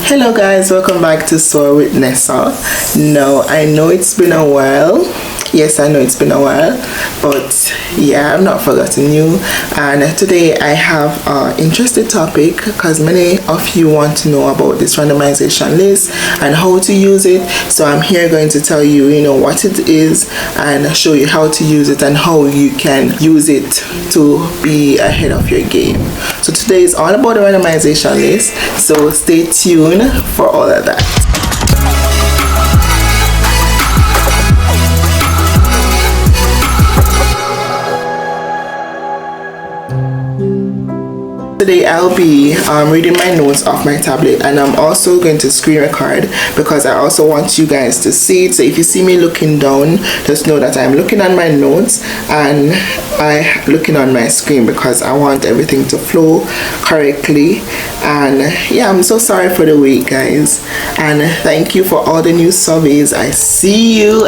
Hello guys, welcome back to Soar with Nessa. No, I know it's been a while. Yes, I know it's been a while, but yeah, I've not forgotten you. And today I have an interesting topic because many of you want to know about this randomization list and how to use it. So I'm here going to tell you, what it is and show you how to use it and how you can use it to be ahead of your game. So today is all about the randomization list. So stay tuned for all of that. Today I'll be reading my notes off my tablet, and I'm also going to screen record because I also want you guys to see it. So if you see me looking down, just know that I'm looking at my notes and I'm looking on my screen because I want everything to flow correctly. And yeah, I'm so sorry for the wait, guys, and thank you for all the new surveys. I see you.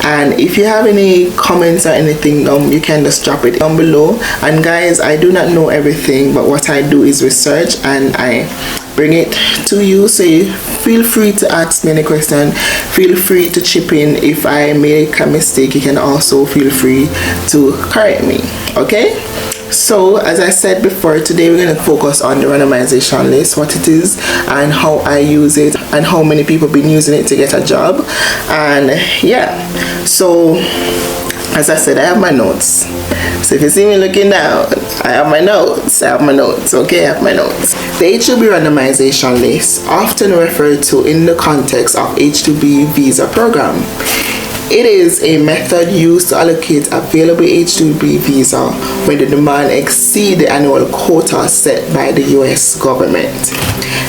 And if you have any comments or anything, you can just drop it down below. And guys, I do not know everything, but what I do is research and I bring it to you. So feel free to ask me any question, feel free to chip in. If I make a mistake, you can also feel free to correct me. Okay, so as I said before, today we're going to focus on the randomization list, what it is and how I use it and how many people have been using it to get a job. And yeah, so as I said, I have my notes. So if you see me looking down, I have my notes. Okay, I have my notes. The H-2B randomization list, often referred to in the context of H-2B visa program. It is a method used to allocate available H-2B visa when the demand exceeds the annual quota set by the US government.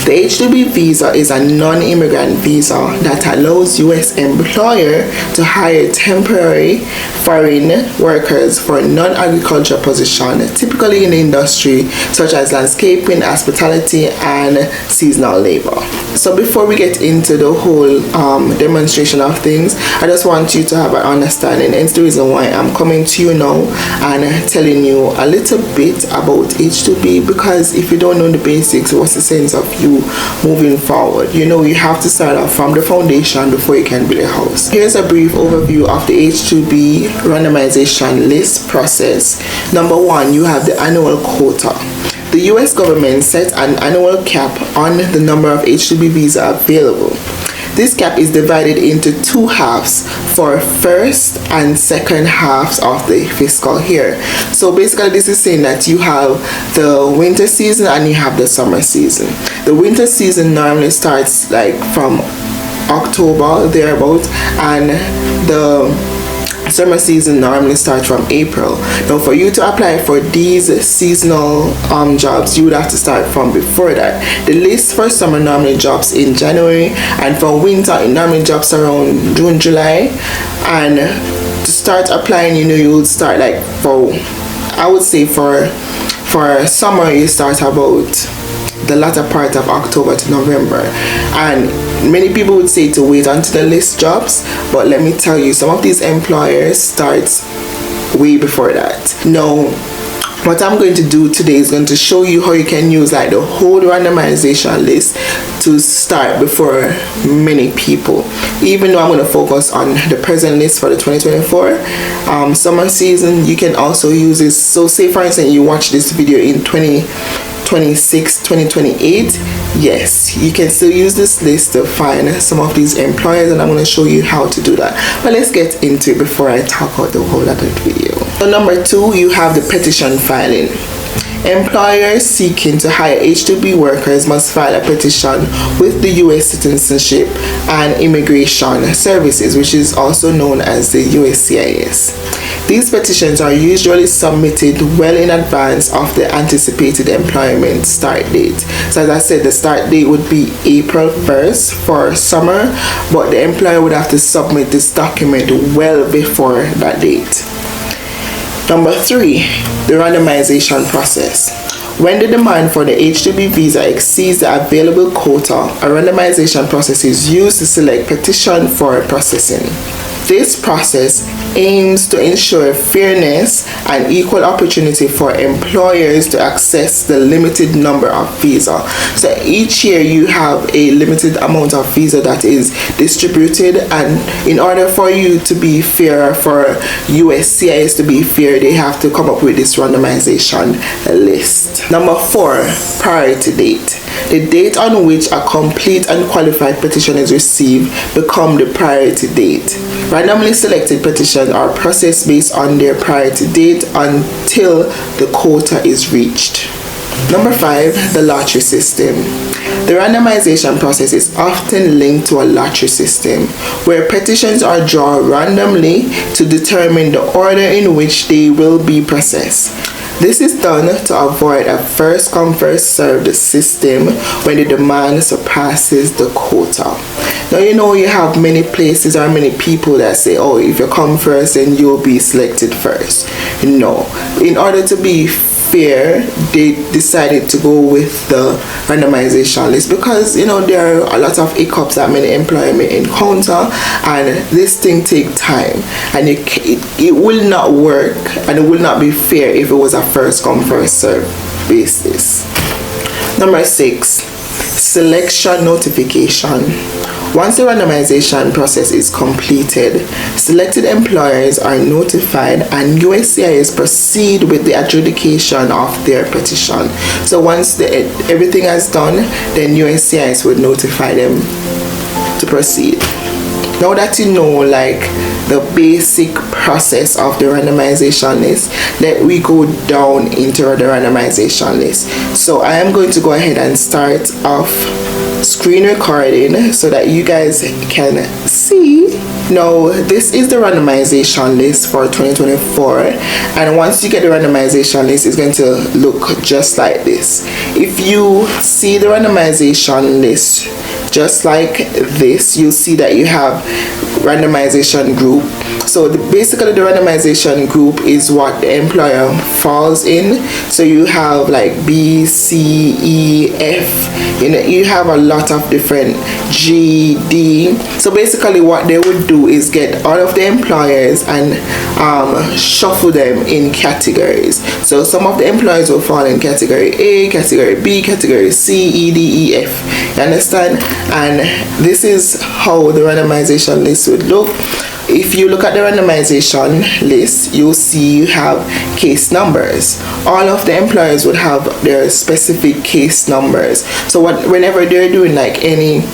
The H-2B visa is a non-immigrant visa that allows US employer to hire temporary foreign workers for non-agricultural position, typically in the industry such as landscaping, hospitality, and seasonal labor. So before we get into the whole demonstration of things, I just want you to have an understanding. And it's the reason why I'm coming to you now and telling you a little bit about H-2B, because if you don't know the basics, what's the sense of you moving forward? You have to start off from the foundation before you can build a house. Here's a brief overview of the H-2B randomization list process. Number one, you have the annual quota. The US government set an annual cap on the number of H-2B visa available. This cap is divided into two halves for first and second halves of the fiscal year. So basically this is saying that you have the winter season and you have the summer season. The winter season normally starts like from October thereabout, and the summer season normally starts from April. Now for you to apply for these seasonal jobs, you would have to start from before that. The list for summer normally drops in January, and for winter it normally drops around June, July. And to start applying, you would start like I would say for summer you start about the latter part of October to November. And many people would say to wait until the list drops, but let me tell you, some of these employers start way before that. Now what I'm going to do today is going to show you how you can use like the whole randomization list to start before many people, even though I'm going to focus on the present list for the 2024 summer season. You can also use this. So say for instance you watch this video in 2026, 2028, yes, you can still use this list to find some of these employers, and I'm going to show you how to do that. But let's get into it before I talk about the whole other video. So number two, you have the petition filing. Employers seeking to hire H-2B workers must file a petition with the US Citizenship and Immigration Services, which is also known as the USCIS. These petitions are usually submitted well in advance of the anticipated employment start date. So as I said, the start date would be April 1st for summer, but the employer would have to submit this document well before that date. Number three, the randomization process. When the demand for the H-2B visa exceeds the available quota, a randomization process is used to select petition for processing. This process aims to ensure fairness and equal opportunity for employers to access the limited number of visa. So each year you have a limited amount of visa that is distributed, and in order for you to be fair, for USCIS to be fair, they have to come up with this randomization list. Number 4, priority date. The date on which a complete and qualified petition is received become the priority date. Randomly selected petitions are processed based on their priority date until the quota is reached. Number 5, the lottery system. The randomization process is often linked to a lottery system where petitions are drawn randomly to determine the order in which they will be processed. This is done to avoid a first come first served system when the demand surpasses the quota. Now you know you have many places or many people that say, oh, if you come first then you'll be selected first. No, in order to be fair, they decided to go with the randomization list because you know there are a lot of hiccups that many employers may encounter, and this thing take time, and it will not work and it will not be fair if it was a first come first serve basis. Number 6, selection notification. Once the randomization process is completed, selected employers are notified and USCIS proceed with the adjudication of their petition. So once everything is done, then USCIS would notify them to proceed. Now that you know like the basic process of the randomization list, let we go down into the randomization list. So I am going to go ahead and start off screen recording so that you guys can see. Now this is the randomization list for 2024, and once you get the randomization list, it's going to look just like this. If you see the randomization list just like this, you'll see that you have randomization group. So basically the randomization group is what the employer falls in. So you have like B, C, E, F, you have a lot of different G, D. So basically what they would do is get all of the employers and shuffle them in categories. So some of the employers will fall in category A, category B, category C, E, D, E, F. You understand? And this is how the randomization list would look. If you look at the randomization list, you'll see you have case numbers. All of the employers would have their specific case numbers. So whenever they're doing like any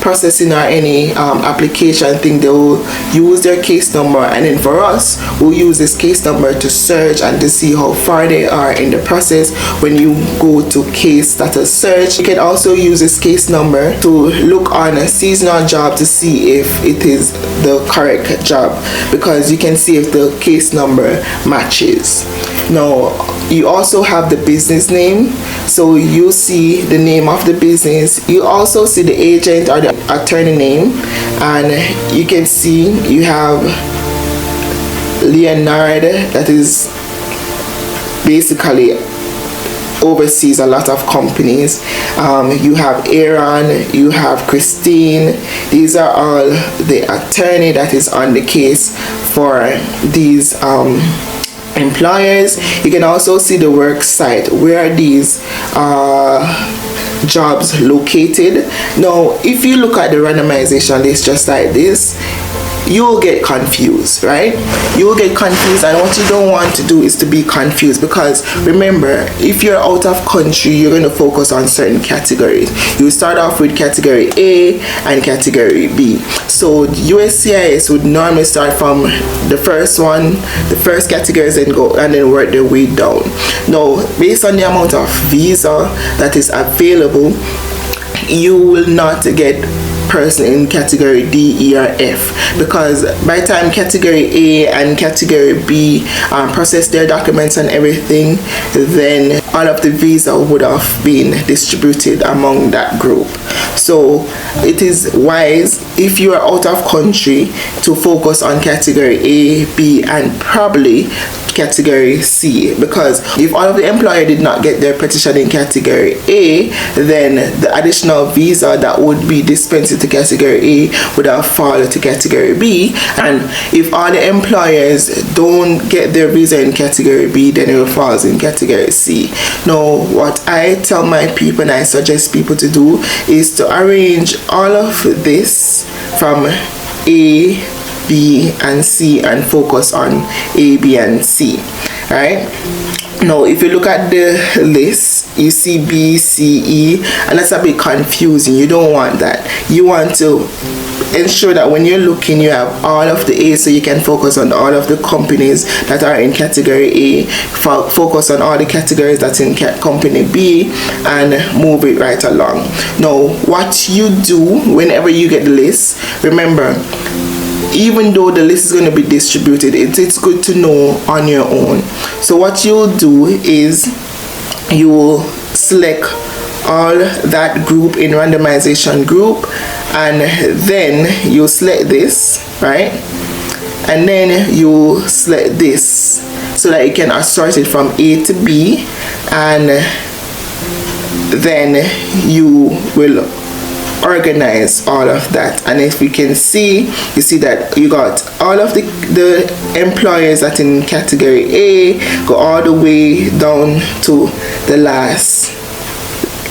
processing or any application thing, they will use their case number, and then for us we'll use this case number to search and to see how far they are in the process. When you go to case status search, you can also use this case number to look on a seasonal job to see if it is the correct job, because you can see if the case number matches. Now you also have the business name, so you see the name of the business. You also see the agent or the attorney name, and you can see you have Leonard, that is basically oversees a lot of companies. You have Aaron, you have Christine. These are all the attorney that is on the case for these employers. You can also see the work site, where are these jobs located. Now if you look at the randomization list just like this, you will get confused, right? You will get confused, and what you don't want to do is to be confused, because remember, if you're out of country, you're going to focus on certain categories. You start off with category A and category B. So USCIS would normally start from the first one, the first categories, and go and then work their way down. Now based on the amount of visa that is available, you will not get person in category D, E, or F, because by the time category A and category B process their documents and everything, then all of the visa would have been distributed among that group. So it is wise, if you are out of country, to focus on category A, B, and probably category C, because if all of the employer did not get their petition in category A, then the additional visa that would be dispensed to category A would have fallen to category B, and if all the employers don't get their visa in category B, then it will fall in category C. Now what I tell my people and I suggest people to do is to arrange all of this from A, B and C and focus on A, B and C, right? Now if you look at the list, you see B, C, E, and that's a bit confusing. You don't want that. You want to ensure that when you're looking, you have all of the A, so you can focus on all of the companies that are in category A, focus on all the categories that's in company B, and move it right along. Now what you do whenever you get the list, remember, even though the list is going to be distributed, it's good to know on your own. So what you'll do is you will select all that group in randomization group, and then you select this, right? And then you select this so that you can assort it from A to B, and then you will organize all of that. And if you can see, you see that you got all of the employers that in category A go all the way down to the last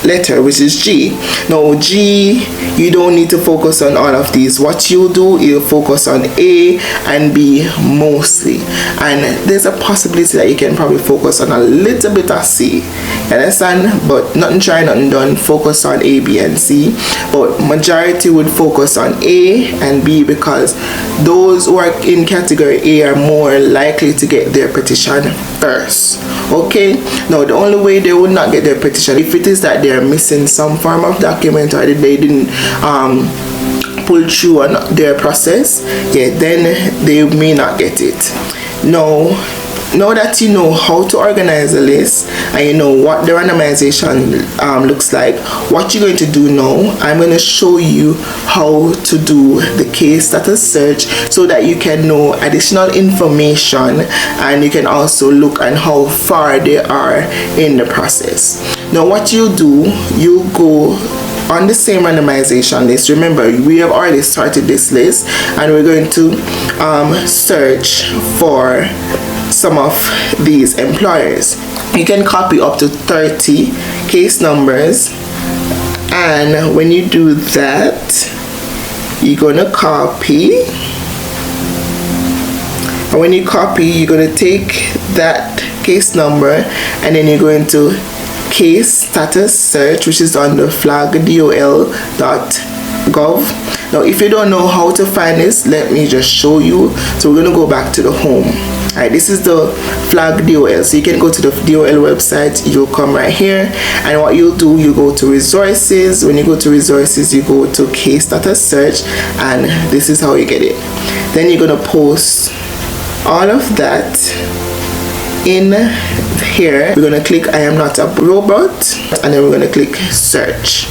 letter, which is G. Now G, you don't need to focus on all of these. What you do, you focus on A and B mostly, and there's a possibility that you can probably focus on a little bit of C, you understand? But nothing try, nothing done. Focus on A, B and C, but majority would focus on A and B, because those who are in category A are more likely to get their petition first. Okay, now the only way they would not get their petition, if it is that they are missing some form of document or they didn't pull through on their process, yeah, then they may not get it. Now that you know how to organize the list and you know what the randomization looks like, what you're going to do now, I'm going to show you how to do the case status search so that you can know additional information, and you can also look at how far they are in the process. Now what you do, you go on the same randomization list. Remember, we have already started this list, and we're going to search for some of these employers. You can copy up to 30 case numbers, and when you do that, you're gonna copy, and when you copy, you're gonna take that case number and then you're going to case status search, which is on the flag.dol.gov. Now if you don't know how to find this, let me just show you. So we're going to go back to the home. Alright, this is the flag DOL, so you can go to the DOL website, you'll come right here, and what you'll do, you go to resources. When you go to resources, you go to case status search, and this is how you get it. Then you're going to post all of that in here. We're going to click I am not a robot, and then we're going to click search.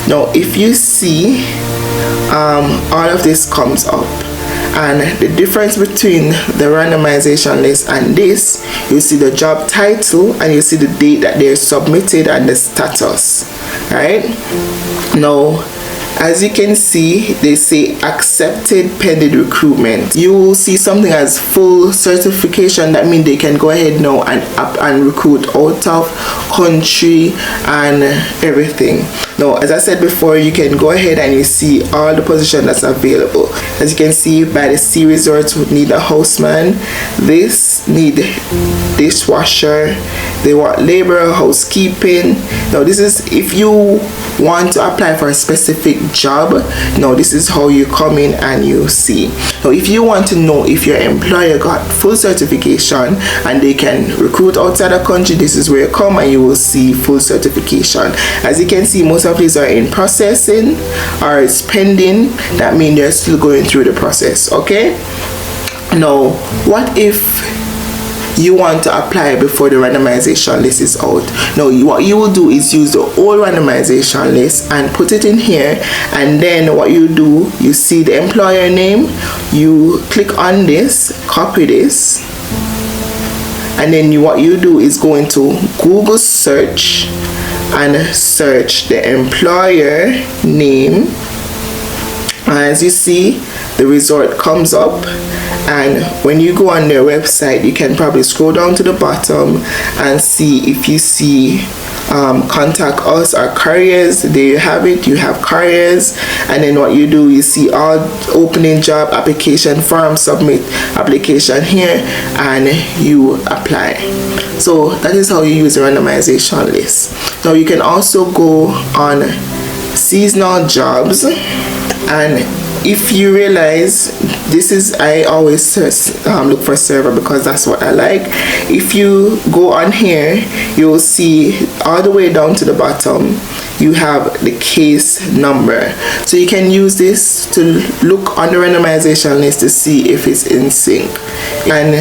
Now if you see, all of this comes up, and the difference between the randomization list and this, you see the job title and you see the date that they're submitted and the status. Right now, as you can see, they say accepted pending recruitment. You will see something as full certification. That means they can go ahead now and recruit out of country and everything. Now, as I said before, you can go ahead and you see all the position that's available. As you can see, by the C resorts would need a houseman, this need dishwasher, they want labor, housekeeping. Now this is if you want to apply for a specific job. Now this is how you come in and you see. Now if you want to know if your employer got full certification and they can recruit outside the country, this is where you come and you will see full certification. As you can see, most of these are in processing or it's pending. That means they're still going through the process. Okay, now what if you want to apply before the randomization list is out? Now what you will do is use the old randomization list and put it in here, and then what you do, you see the employer name, you click on this, copy this, and then what you do is go into Google search and search the employer name. As you see, the result comes up, and when you go on their website, you can probably scroll down to the bottom and see if you see contact us or careers. There you have it, you have careers, and then what you do, you see all opening job application form, submit application here, and you apply. So that is how you use the randomization list. Now you can also go on seasonal jobs, and if you realize this is, I always look for server because that's what I like. If you go on here, you'll see all the way down to the bottom you have the case number, so you can use this to look on the randomization list to see if it's in sync. And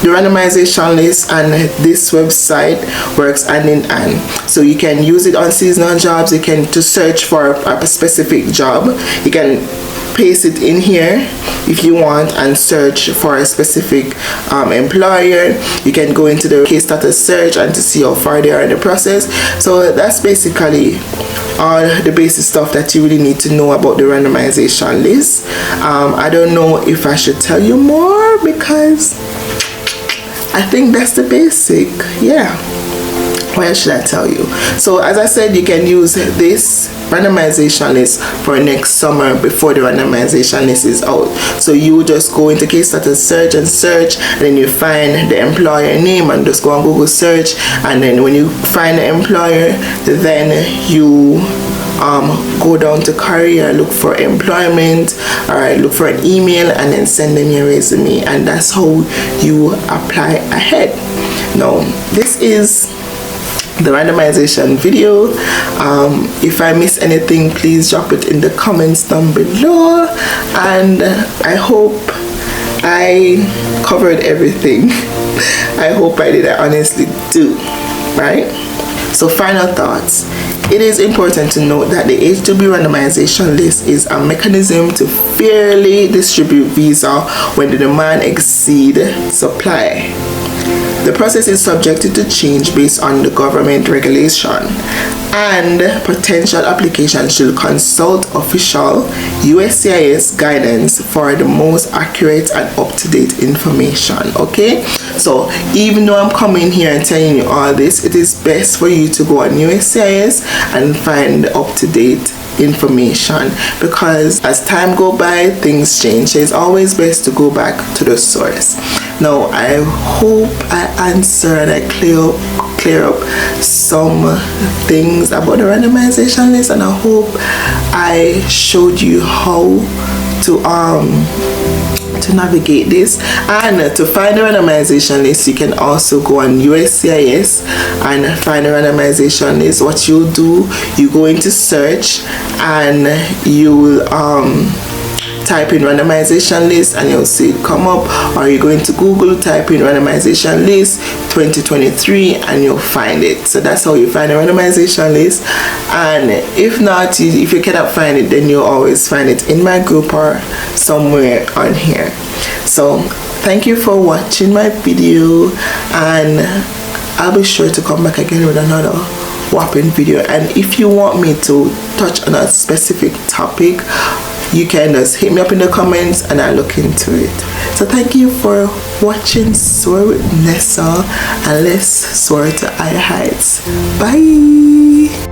the randomization list and this website works hand in hand, so you can use it on seasonal jobs. You can to search for a specific job, you can paste it in here if you want and search for a specific employer. You can go into the case status search and to see how far they are in the process. So that's basically all the basic stuff that you really need to know about the randomization list. I don't know if I should tell you more because I think that's the basic. Yeah, why should I tell you? So as I said, you can use this randomization list for next summer before the randomization list is out. So you just go into case status search and then you find the employer name and just go on Google search, and then when you find the employer, then you go down to career, look for employment, or look for an email, and then send them your resume, and that's how you apply ahead. Now this is the randomization video. If I miss anything, please drop it in the comments down below, and I hope I covered everything. I hope I did. I honestly do, right? So final thoughts. It is important to note that the H-2B randomization list is a mechanism to fairly distribute visa when the demand exceeds supply. The process is subjected to change based on the government regulation, and potential applications should consult official USCIS guidance for the most accurate and up-to-date information. Okay, so even though I'm coming here and telling you all this, it is best for you to go on USCIS and find up-to-date information, because as time go by, things change. So it's always best to go back to the source. Now I hope I answer and I clear up some things about the randomization list, and I hope I showed you how to navigate this. And to find the randomization list, you can also go on USCIS and find the randomization list. What you'll do, you go into search and you'll type in randomization list and you'll see it come up, or you go into Google, type in randomization list 2023 and you'll find it. So that's how you find a randomization list. And if not, if you cannot find it, then you'll always find it in my group or somewhere on here. So thank you for watching my video, and I'll be sure to come back again with another whopping video. And if you want me to touch on a specific topic, you can just hit me up in the comments and I'll look into it. So thank you for watching Soar with Nessa, and let's soar to higher heights. Bye.